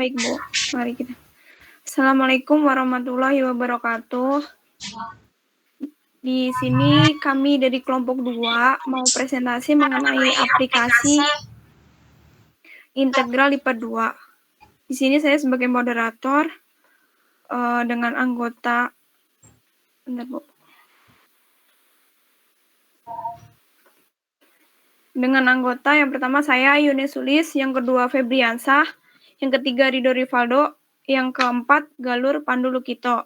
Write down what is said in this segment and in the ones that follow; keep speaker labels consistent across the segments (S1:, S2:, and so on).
S1: Baik, Bu. Mari kita. Assalamualaikum warahmatullahi wabarakatuh. Di sini kami dari kelompok 2 mau presentasi mengenai aplikasi integral IPA 2. Di sini saya sebagai moderator dengan anggota. Bentar, Bu. Dengan anggota yang pertama saya Yuni Sulis, yang kedua Febriansah, yang ketiga Rido Rivaldo, yang keempat Galur Pandu Lukito.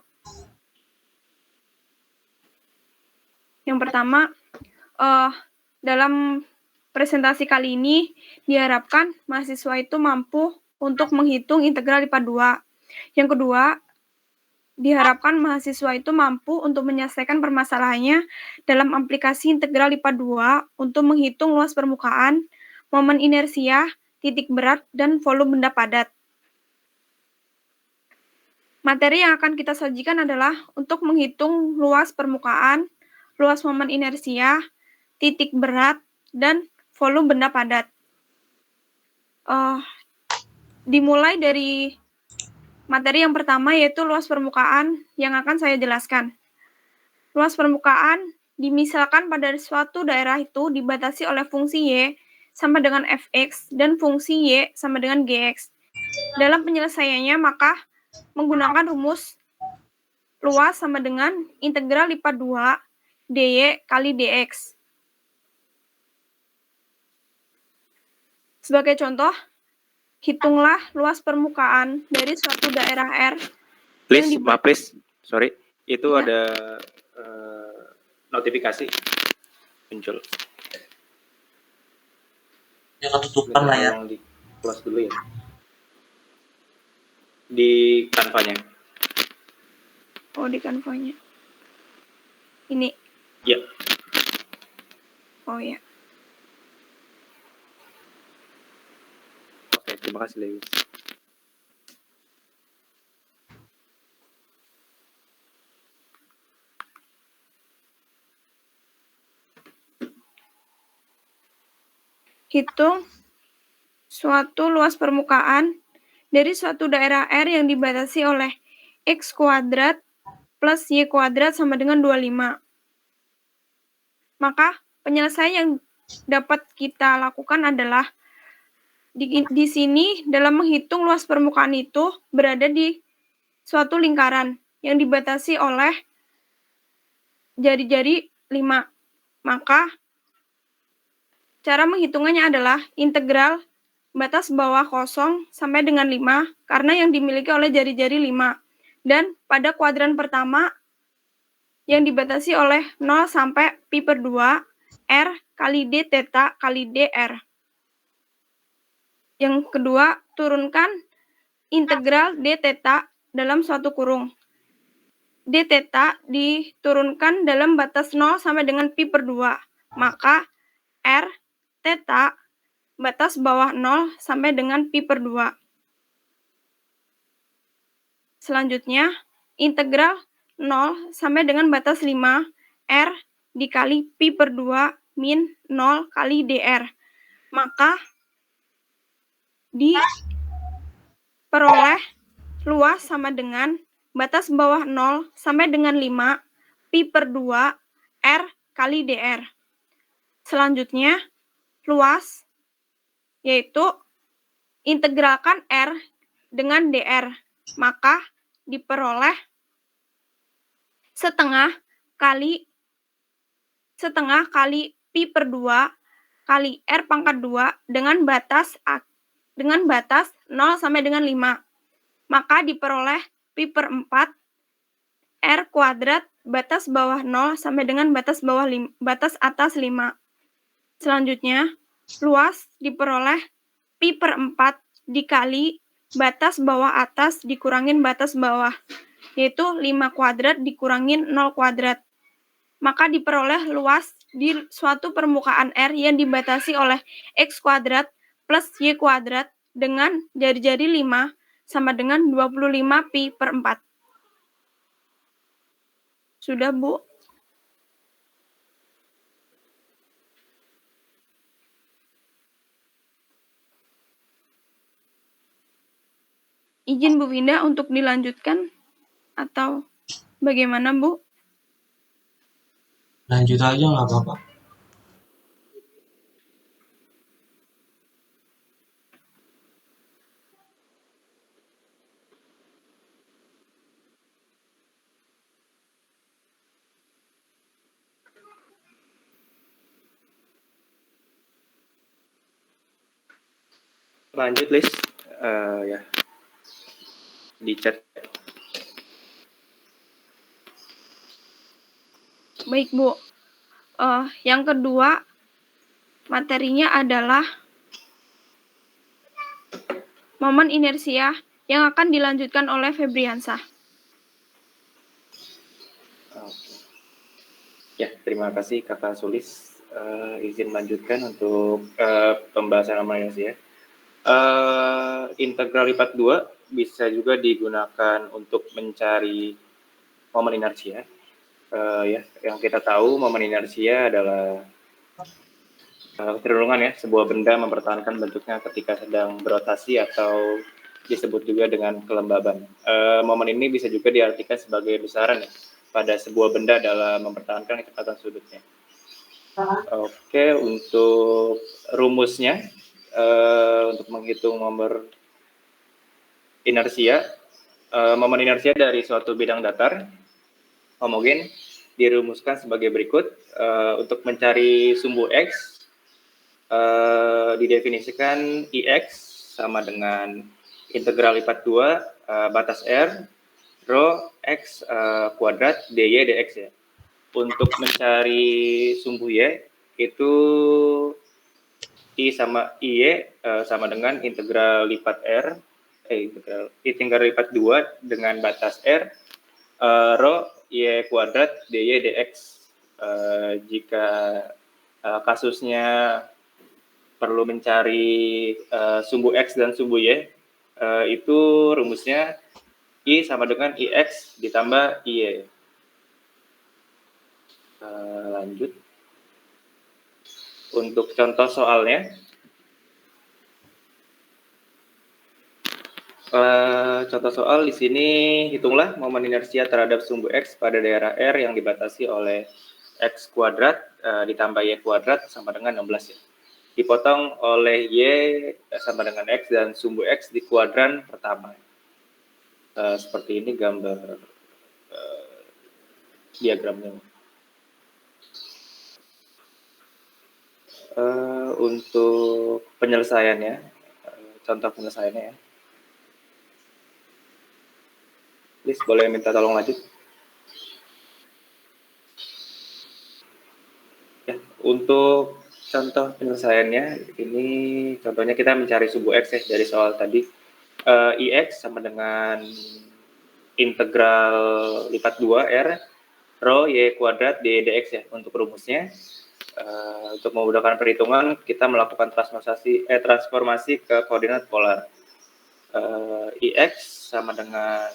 S1: Yang pertama, dalam presentasi kali ini diharapkan mahasiswa itu mampu untuk menghitung integral IPA 2. Yang kedua, diharapkan mahasiswa itu mampu untuk menyelesaikan permasalahannya dalam aplikasi integral IPA 2 untuk menghitung luas permukaan, momen inersia, titik berat, dan volume benda padat. Materi yang akan kita sajikan adalah untuk menghitung luas permukaan, luas momen inersia, titik berat, dan volume benda padat. Dimulai dari materi yang pertama, yaitu luas permukaan yang akan saya jelaskan. Luas permukaan dimisalkan pada suatu daerah itu dibatasi oleh fungsi Y sama dengan Fx dan fungsi Y sama dengan Gx. Dalam penyelesaiannya, maka menggunakan rumus luas sama dengan integral IPA 2 dy kali dx. Sebagai contoh, hitunglah luas permukaan dari suatu daerah R.
S2: Please, sorry, itu
S1: ya.
S2: Ada notifikasi muncul.
S3: Ya ketutupan lah ya.
S2: Di close dulu ya. Di kanvanya.
S1: Oh, di kanvanya. Ini.
S2: Ya.
S1: Oh ya.
S2: Oke, terima kasih Lewis.
S1: Hitung suatu luas permukaan dari suatu daerah R yang dibatasi oleh X kuadrat plus Y kuadrat sama dengan 25. Maka penyelesaian yang dapat kita lakukan adalah di sini dalam menghitung luas permukaan itu berada di suatu lingkaran yang dibatasi oleh jari-jari 5. Maka cara menghitungannya adalah integral batas bawah kosong sampai dengan 5 karena yang dimiliki oleh jari-jari 5. Dan pada kuadran pertama yang dibatasi oleh 0 sampai pi per 2 R kali D theta kali DR. Yang kedua, turunkan integral D theta dalam suatu kurung. D theta diturunkan dalam batas 0 sampai dengan pi per 2. Maka R theta batas bawah 0 sampai dengan pi per 2. Selanjutnya, integral 0 sampai dengan batas 5 R dikali pi per 2 min 0 kali DR. Maka diperoleh luas sama dengan batas bawah 0 sampai dengan 5 pi per 2 R kali DR. Selanjutnya, luas yaitu integralkan R dengan DR. Maka diperoleh setengah kali pi per 2 kali R pangkat 2 dengan batas 0 sampai dengan 5. Maka diperoleh pi per 4 R kuadrat batas bawah 0 sampai dengan batas atas 5. Selanjutnya, luas diperoleh pi per 4 dikali batas bawah atas dikurangin batas bawah, yaitu 5 kuadrat dikurangin 0 kuadrat. Maka diperoleh luas di suatu permukaan R yang dibatasi oleh X kuadrat plus Y kuadrat dengan jari-jari 5 sama dengan 25 pi per 4. Sudah, Bu? izin Bu Winda untuk dilanjutkan atau bagaimana, Bu?
S3: Lanjut aja nggak apa-apa.
S2: Lanjut, Lis. Ya, di chat.
S1: Baik, Bu. Yang kedua, materinya adalah momen inersia yang akan dilanjutkan oleh Febriansah.
S2: Ya, terima kasih Kakak Sulis. Izin melanjutkan untuk pembahasan momen inersia. Integral lipat 2 bisa juga digunakan untuk mencari momen inersia. Ya, yang kita tahu momen inersia adalah kecenderungan ya sebuah benda mempertahankan bentuknya ketika sedang berotasi atau disebut juga dengan kelembaban. Momen ini bisa juga diartikan sebagai besaran ya pada sebuah benda dalam mempertahankan kecepatan sudutnya. Oke, untuk rumusnya untuk menghitung momen inersia dari suatu bidang datar homogen dirumuskan sebagai berikut. Untuk mencari sumbu X didefinisikan IX sama dengan integral lipat 2 batas R rho X kuadrat dy dx ya. Untuk mencari sumbu Y itu I sama IY sama dengan integral lipat R integral lipat 2 dengan batas R rho Y kuadrat dy dx. Jika kasusnya perlu mencari sumbu X dan sumbu Y, itu rumusnya I sama dengan IX ditambah IY. Lanjut. Untuk contoh soalnya, contoh soal di sini hitunglah momen inersia terhadap sumbu X pada daerah R yang dibatasi oleh X kuadrat ditambah Y kuadrat sama dengan 16 ya. Dipotong oleh Y sama dengan X dan sumbu X di kuadran pertama. Seperti ini gambar diagramnya. Untuk penyelesaiannya, contoh penyelesaiannya ya. Please, boleh minta tolong lanjut. Ya, untuk contoh penyelesaiannya, ini contohnya kita mencari sumbu X ya dari soal tadi. IX sama dengan integral lipat 2 R rho Y kuadrat dy dx ya untuk rumusnya. Untuk memudahkan perhitungan, kita melakukan transformasi ke koordinat polar. IX sama dengan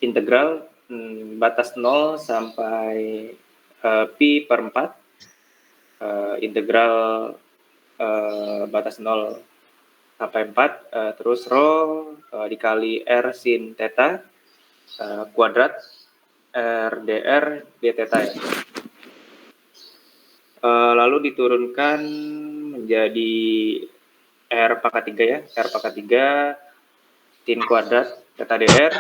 S2: integral batas 0 sampai pi per 4, integral batas 0 sampai 4, terus rho dikali R sin theta kuadrat R dr d theta ya. Lalu diturunkan menjadi R pangkat 3 ya, R pangkat 3 sin kuadrat theta dr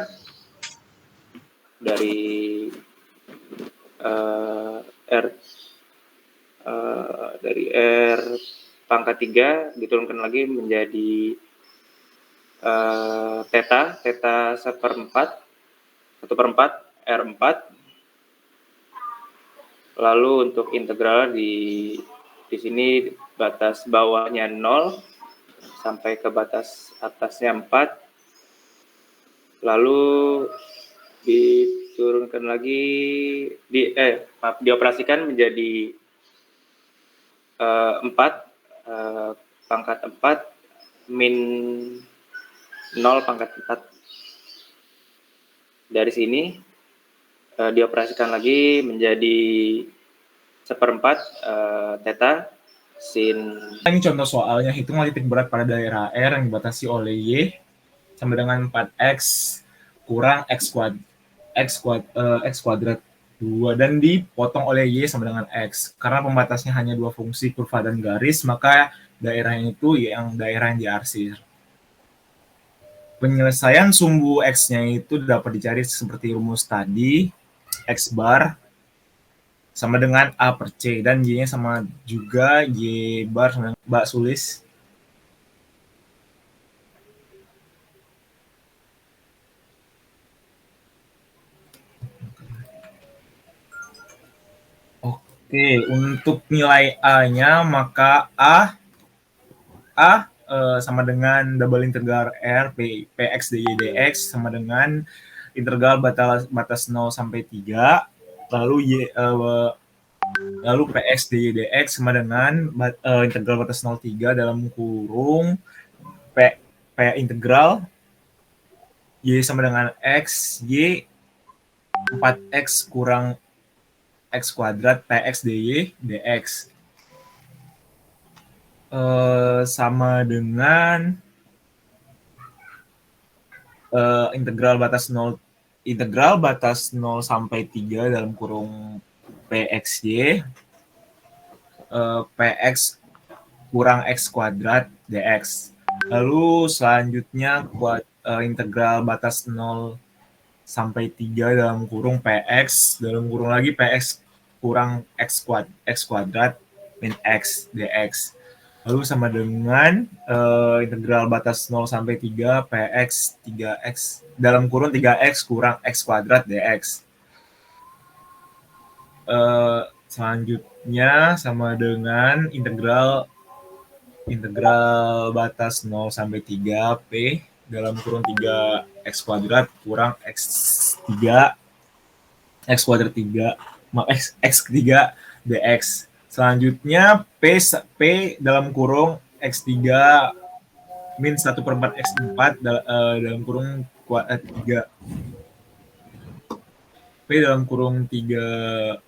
S2: dari R pangkat 3 diturunkan lagi menjadi theta 1/4 R4. Lalu untuk integral di sini batas bawahnya 0 sampai ke batas atasnya 4. Lalu diturunkan lagi dioperasikan menjadi 4 pangkat 4 min 0 pangkat 4. Dari sini dioperasikan lagi menjadi 1/4 theta sin.
S4: Ini contoh soalnya, hitunglah titik berat pada daerah R yang dibatasi oleh Y sama dengan 4x kurang x kuadrat 2 dan dipotong oleh y sama dengan x. Karena pembatasnya hanya dua fungsi kurva dan garis, maka daerahnya itu yang daerah yang diarsir. Penyelesaian sumbu x-nya itu dapat dicari seperti rumus tadi, x bar sama dengan A per C, dan Y-nya sama juga, Y bar sama dengan Mbak Sulis. Oke, untuk nilai A-nya maka A sama dengan double integral R Px dy dx sama dengan integral batas 0 sampai 3, lalu Px dy dx sama dengan integral batas 0,3 dalam kurung P integral y sama dengan x, y 4x kurang x kuadrat Px dy dx sama dengan integral batas 0 sampai 3 dalam kurung Pxy Px kurang x kuadrat dx. Lalu selanjutnya integral batas 0 sampai 3 dalam kurung Px dalam kurung lagi Px kurang x kuadrat min x dx. Lalu sama dengan integral batas 0 sampai 3 Px 3x dalam kurung 3x kurang x kuadrat dx. Selanjutnya sama dengan integral batas 0 sampai 3 P dalam kurung 3x kuadrat kurang x3 x kuadrat 3 x3 dx. Selanjutnya P dalam kurung X3 min 1/4 X4 dalam kurung 3. P dalam kurung 3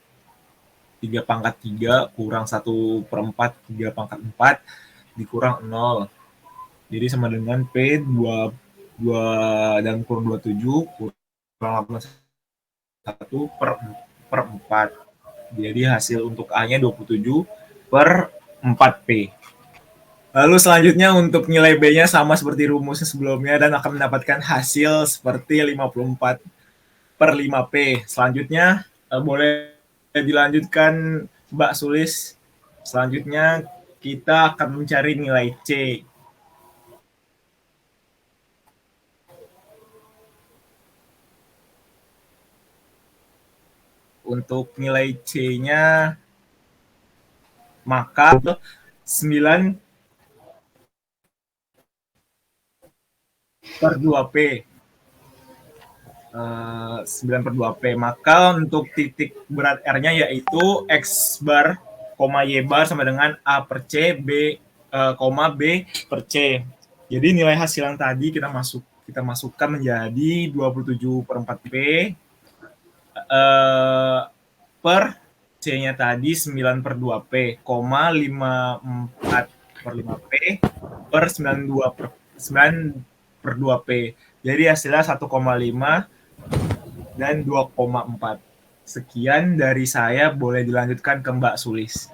S4: pangkat 3 kurang 1/4 3 pangkat 4 dikurang 0. Jadi sama dengan P 2 dalam kurung 27 kurang 81/4. Jadi hasil untuk A-nya 27/4P. Lalu selanjutnya untuk nilai B-nya sama seperti rumusnya sebelumnya dan akan mendapatkan hasil seperti 54/5P. Selanjutnya boleh dilanjutkan Mbak Sulis. Selanjutnya kita akan mencari nilai C. Untuk nilai C-nya maka 9/2P. 9/2P. Maka untuk titik berat R-nya yaitu X bar, Y bar sama dengan A per C, B per C. Jadi nilai hasil yang tadi kita masukkan menjadi 27/4P per C-nya tadi 9/2P, 54/5P per 9/2P. Jadi hasilnya 1,5 dan 2,4. Sekian dari saya, boleh dilanjutkan ke Mbak Sulis.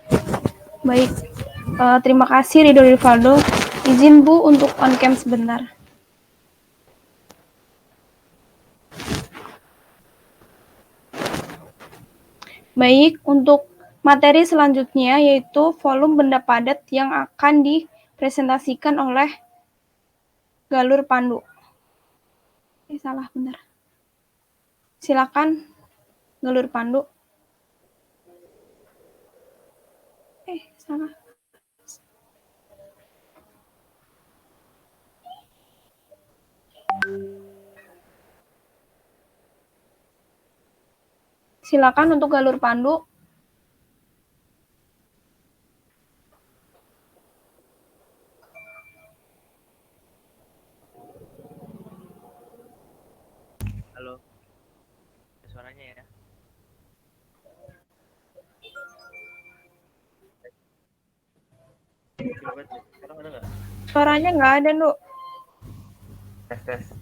S1: Baik, terima kasih Ridho Rivaldo. Izin Bu untuk on cam sebentar. Baik, untuk materi selanjutnya yaitu volume benda padat yang akan dipresentasikan oleh galur pandu. Salah, benar. Silakan galur pandu. Salah. Silakan untuk galur pandu.
S5: Halo, suaranya ya. Sekarang ada nggak?
S1: Suaranya nggak ada, Nduk.
S5: Tes.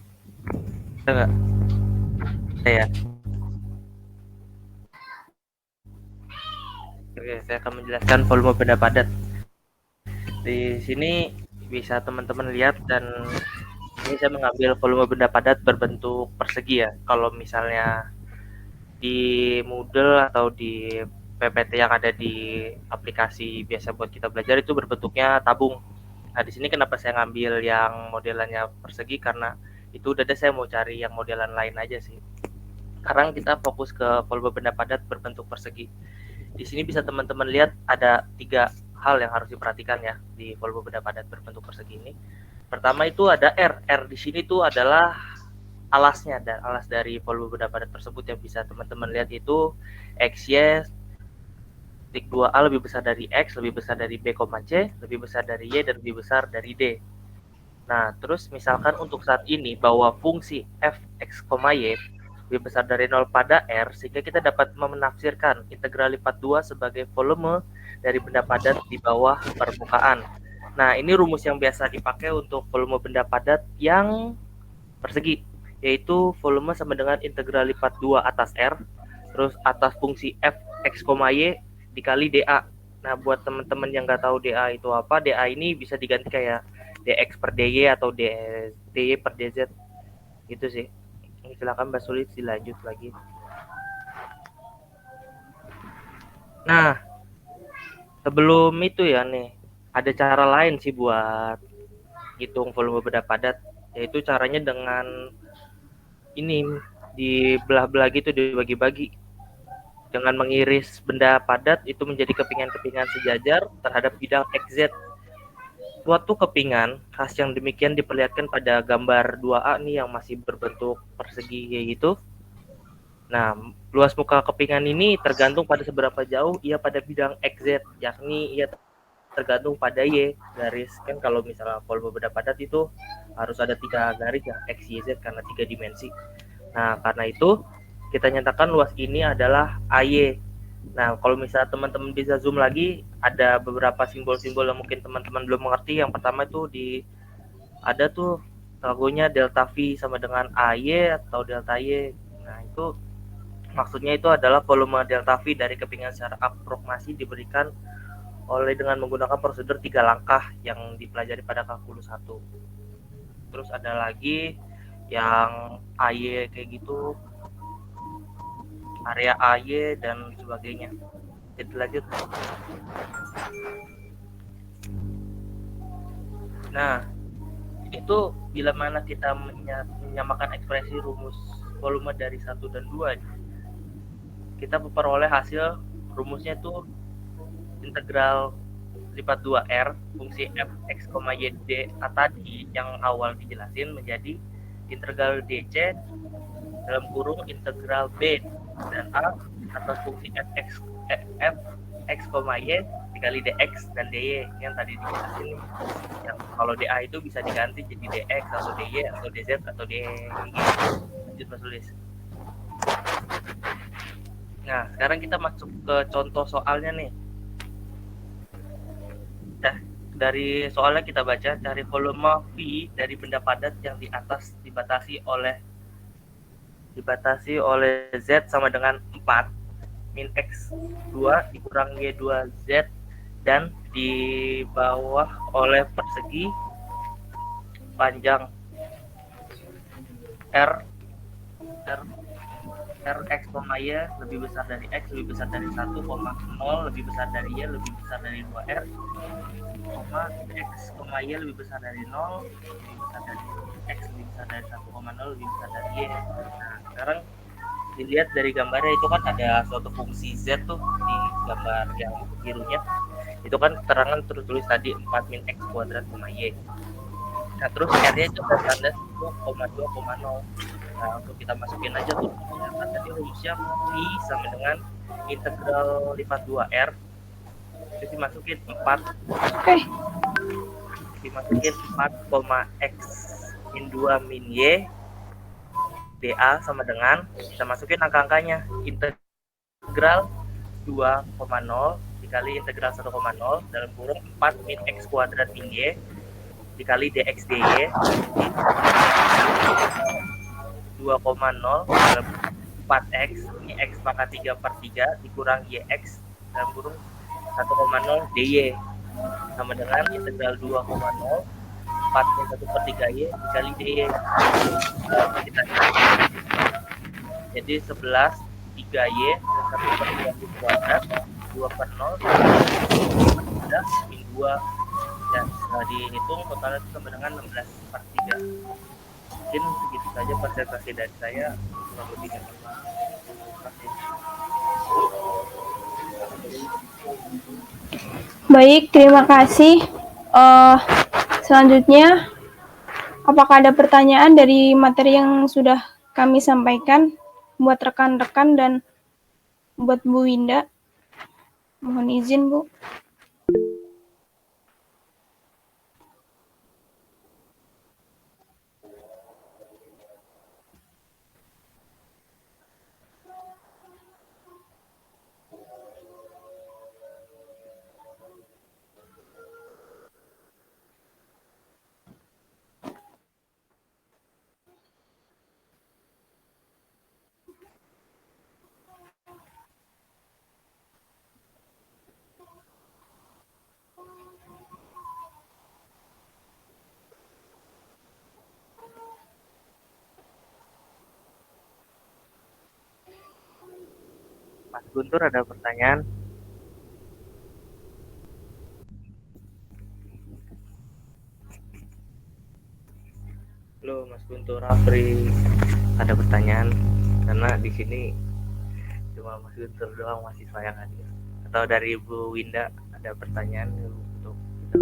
S5: Ada nggak? Ada ya. Oke, saya akan menjelaskan volume benda padat. Di sini bisa teman-teman lihat, dan ini saya mengambil volume benda padat berbentuk persegi ya. Kalau misalnya di Moodle atau di PPT yang ada di aplikasi biasa buat kita belajar itu berbentuknya tabung. Nah, di sini kenapa saya ngambil yang modelannya persegi, karena itu udah deh, saya mau cari yang modelan lain aja sih. Sekarang kita fokus ke volume benda padat berbentuk persegi. Di sini bisa teman-teman lihat ada 3 hal yang harus diperhatikan ya di volume benda padat berbentuk persegi ini. Pertama itu ada R. R di sini tuh adalah alasnya, dan alas dari volume benda padat tersebut yang bisa teman-teman lihat itu XY titik 2A lebih besar dari X, lebih besar dari B, C, lebih besar dari Y, dan lebih besar dari D. Nah, terus misalkan untuk saat ini bahwa fungsi f, x, y lebih besar dari 0 pada R, sehingga kita dapat menafsirkan integral lipat 2 sebagai volume dari benda padat di bawah permukaan. Nah, ini rumus yang biasa dipakai untuk volume benda padat yang persegi, yaitu volume sama dengan integral lipat 2 atas R, terus atas fungsi f, x, y dikali dA. Nah, buat teman-teman yang nggak tahu dA itu apa, dA ini bisa diganti kayak dx per dy atau dy per dz gitu sih. Silakan Mbak Sulit dilanjut lagi. Nah, sebelum itu ya nih, ada cara lain sih buat hitung volume benda padat, yaitu caranya dengan ini, dibelah-belah gitu, dibagi-bagi dengan mengiris benda padat itu menjadi kepingan-kepingan sejajar terhadap bidang XZ. Suatu kepingan khas yang demikian diperlihatkan pada gambar 2A nih yang masih berbentuk persegi kayak gitu. Nah, luas muka kepingan ini tergantung pada seberapa jauh ia pada bidang XZ, yakni ia tergantung pada Y garis. Kan kalau misalnya volume benda padat itu harus ada 3 garis ya, X, Y, Z, karena 3 dimensi. Nah, karena itu kita nyatakan luas ini adalah AY. Nah, kalau misalnya teman-teman bisa zoom lagi, ada beberapa simbol-simbol yang mungkin teman-teman belum mengerti. Yang pertama itu ada tuh logonya delta V sama dengan AY atau delta Y. Nah, itu maksudnya itu adalah volume delta V dari kepingan secara aproksimasi diberikan dengan menggunakan prosedur 3 langkah yang dipelajari pada kalkulus 1. Terus ada lagi yang AY kayak gitu, area AY dan sebagainya. Jadi lanjut. Nah, itu bila mana kita menyamakan ekspresi rumus volume dari 1 dan 2, kita memperoleh hasil rumusnya itu integral lipat 2R fungsi f, x, y, d tadi yang awal dijelasin menjadi integral dc dalam kurung integral b dan a atas fungsi f, x, y dikali dx dan dy yang tadi dijelasin. Yang kalau dA itu bisa diganti jadi dx atau dy atau dz atau dy. Lanjut Mas Lulis. Nah, sekarang kita masuk ke contoh soalnya nih. Nah, dari soalnya kita baca, cari volume V dari benda padat yang di atas dibatasi oleh Z sama dengan 4 min X2 dikurang Y2Z dan di bawah oleh persegi panjang R X, Y lebih besar dari X, lebih besar dari 1, 0 lebih besar dari Y, lebih besar dari 2R, X, Y lebih besar dari 0, lebih besar dari X, lebih besar dari 1, 0, lebih besar dari Y. Nah, sekarang dilihat dari gambarnya itu kan ada suatu fungsi Z tuh di gambar yang birunya. Itu kan keterangan tertulis tadi 4 min X kuadrat, Y. Nah, terus R-nya itu ada tanda 1,2,0. Nah, untuk kita masukin aja tuh, kan tadi rumusnya V sama dengan integral lipat 2R. Terus dimasukin 4. Dimasukin 4,x min 2 min Y. dA sama dengan, kita masukin angka-angkanya. Integral 2,0 dikali integral 1,0 dalam kurung 4 min X kuadrat min Y dikali dx dy 2,0 dalam 4x, ini x pangkat 3/3 dikurang yx dalam kurung 1,0 dy sama dengan integral 2,0 4-nya 1/3 y dikali dy. Kita jadi 11 3y dan 1/3 y kuadrat 2/0 udah min 2 dan setelah dihitung totalnya itu sama dengan 16/3. Mungkin segitu saja presentasi dari saya, kurang lebihnya terima kasih.
S1: Baik, terima kasih. Selanjutnya, apakah ada pertanyaan dari materi yang sudah kami sampaikan buat rekan-rekan dan buat Bu Winda? Mohon izin, Bu.
S5: Mas Guntur ada pertanyaan? Halo Mas Guntur, Afri, ada pertanyaan? Karena di sini cuma Mas Guntur doang mahasiswa yang hadir. Atau dari Bu Winda ada pertanyaan untuk kita?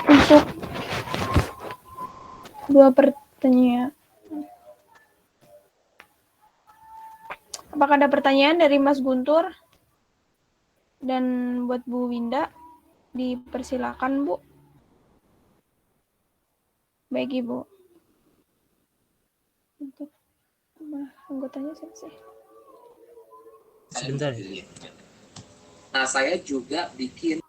S1: Untuk dua pertanyaan. Apakah ada pertanyaan dari Mas Guntur? Dan buat Bu Winda, dipersilakan, Bu. Baik, Ibu. Untuk anggotanya siapa sih?
S3: Sebentar. Nah, saya juga bikin.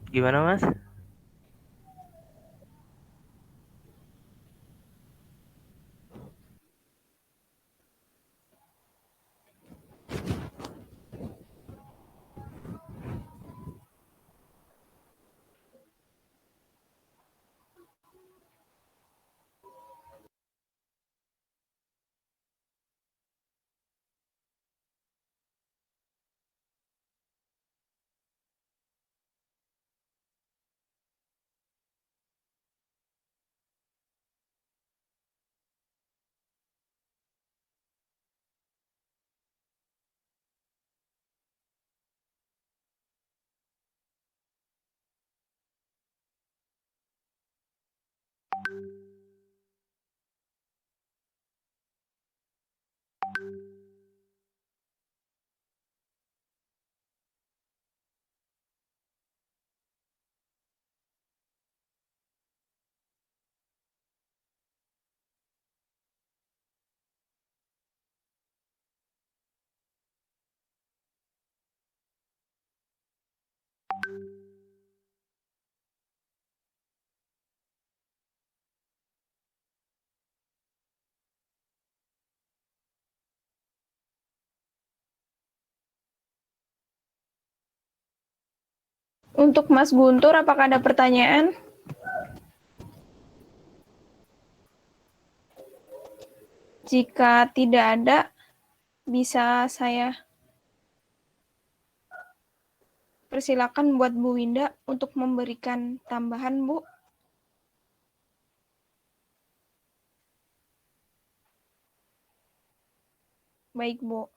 S5: Gimana Mas?
S1: Untuk Mas Guntur, apakah ada pertanyaan? Jika tidak ada, bisa saya persilakan buat Bu Winda untuk memberikan tambahan, Bu. Baik, Bu.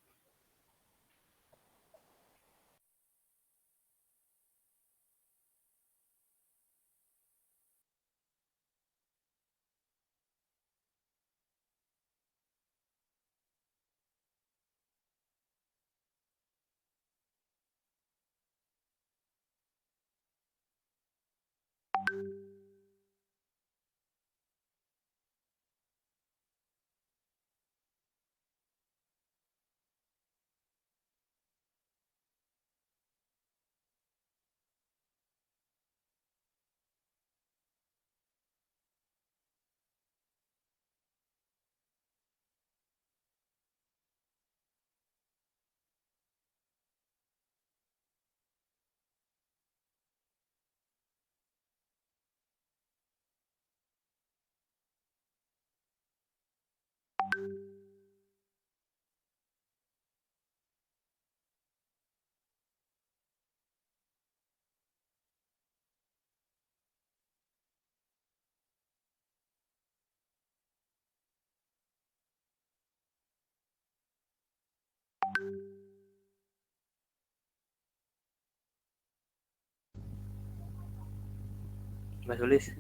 S5: Mas Sulis.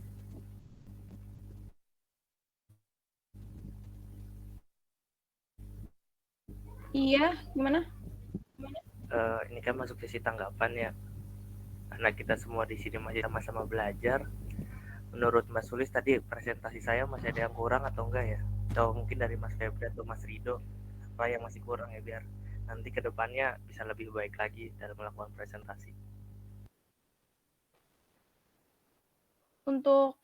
S1: Iya, gimana?
S5: Ini kan masuk sesi tanggapan ya. Karena kita semua di sini masih sama-sama belajar. Menurut Mas Sulis tadi presentasi saya masih ada yang kurang atau enggak ya? Atau mungkin dari Mas Febri atau Mas Rido apa yang masih kurang ya, biar nanti ke depannya bisa lebih baik lagi dalam melakukan presentasi.
S1: Untuk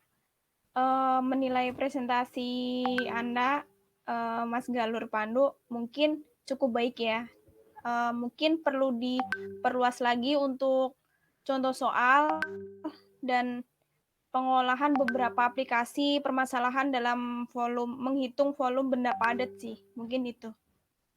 S1: menilai presentasi Anda, Mas Galur Pandu, mungkin cukup baik ya. Mungkin perlu diperluas lagi untuk contoh soal dan pengolahan beberapa aplikasi permasalahan dalam menghitung volume benda padat sih. Mungkin itu.